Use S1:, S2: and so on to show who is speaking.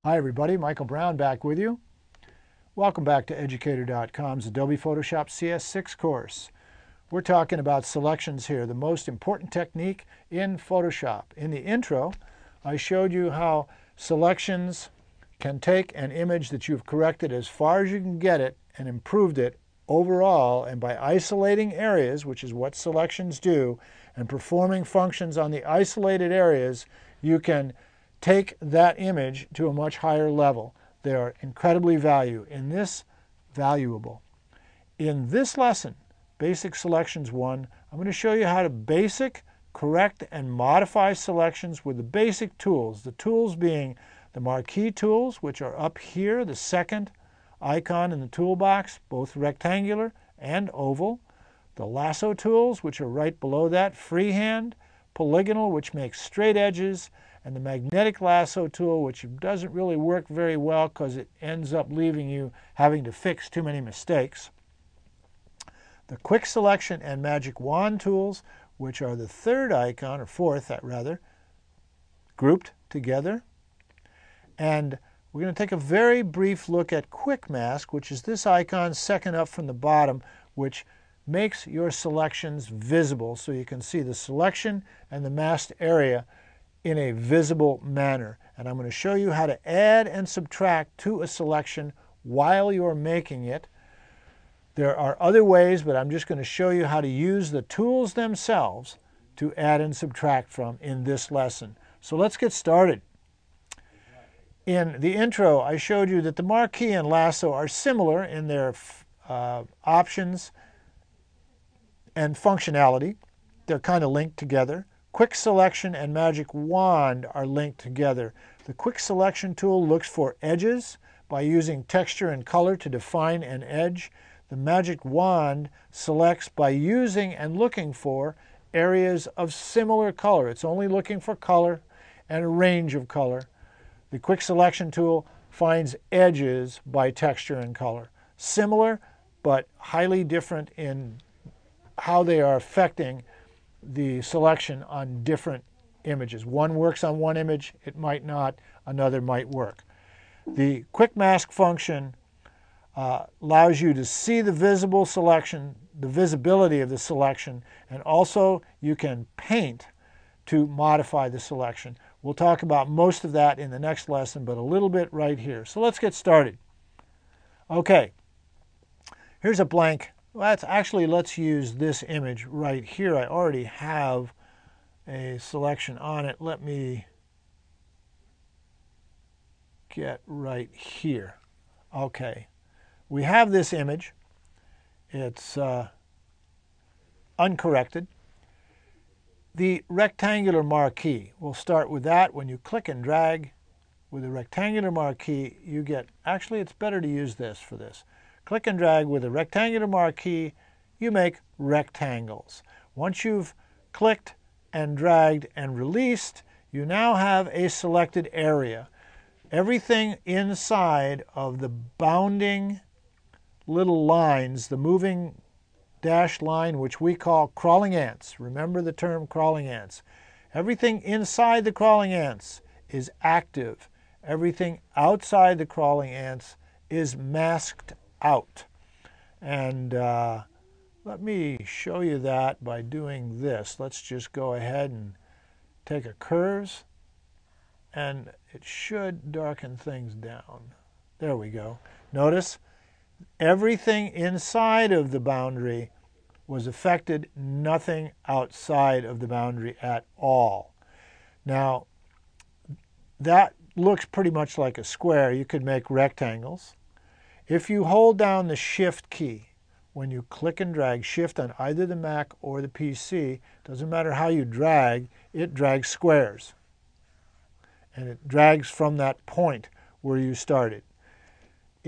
S1: Hi everybody, Michael Brown back with you. Welcome back to Educator.com's Adobe Photoshop CS6 course. We're talking about selections here, the most important technique in Photoshop. In the intro, I showed you how selections can take an image that you've corrected as far as you can get it and improved it overall, and by isolating areas, which is what selections do, and performing functions on the isolated areas, you can take that image to a much higher level. They are incredibly valuable. In this lesson, Basic Selections 1, I'm going to show you how to basic, correct, and modify selections with the basic tools. The tools being the marquee tools, which are up here, the second icon in the toolbox, both rectangular and oval. The lasso tools, which are right below that, freehand, polygonal, which makes straight edges, and the magnetic lasso tool, which doesn't really work very well because it ends up leaving you having to fix too many mistakes. The quick selection and magic wand tools, which are the third icon, or fourth rather, grouped together. And we're going to take a very brief look at quick mask, which is this icon second up from the bottom, which makes your selections visible so you can see the selection and the masked area in a visible manner. And I'm going to show you how to add and subtract to a selection while you're making it. There are other ways, but I'm just going to show you how to use the tools themselves to add and subtract from in this lesson. So let's get started. In the intro, I showed you that the marquee and lasso are similar in their options and functionality. They're kind of linked together. Quick selection and magic wand are linked together. The quick selection tool looks for edges by using texture and color to define an edge. The magic wand selects by using and looking for areas of similar color. It's only looking for color and a range of color. The quick selection tool finds edges by texture and color. Similar, but highly different in how they are affecting the selection on different images. One works on one image, it might not, another might work. The quick mask function allows you to see the visible selection, the visibility of the selection, and also you can paint to modify the selection. We'll talk about most of that in the next lesson, but a little bit right here. So let's get started. Okay, here's a blank. Let's use this image right here. I already have a selection on it. Let me get right here. Okay, we have this image. It's uncorrected. The rectangular marquee, we'll start with that. When you click and drag with the rectangular marquee, you get, actually it's better to use this for this. Click and drag with a rectangular marquee, you make rectangles. Once you've clicked and dragged and released, you now have a selected area. Everything inside of the bounding little lines, the moving dashed line, which we call crawling ants. Remember the term crawling ants. Everything inside the crawling ants is active. Everything outside the crawling ants is masked out. And let me show you that by doing this. Let's just go ahead and take a curves, and it should darken things down. There we go. Notice everything inside of the boundary was affected, nothing outside of the boundary at all. Now, that looks pretty much like a square. You could make rectangles. If you hold down the Shift key, when you click and drag Shift on either the Mac or the PC, doesn't matter how you drag, it drags squares. And it drags from that point where you started.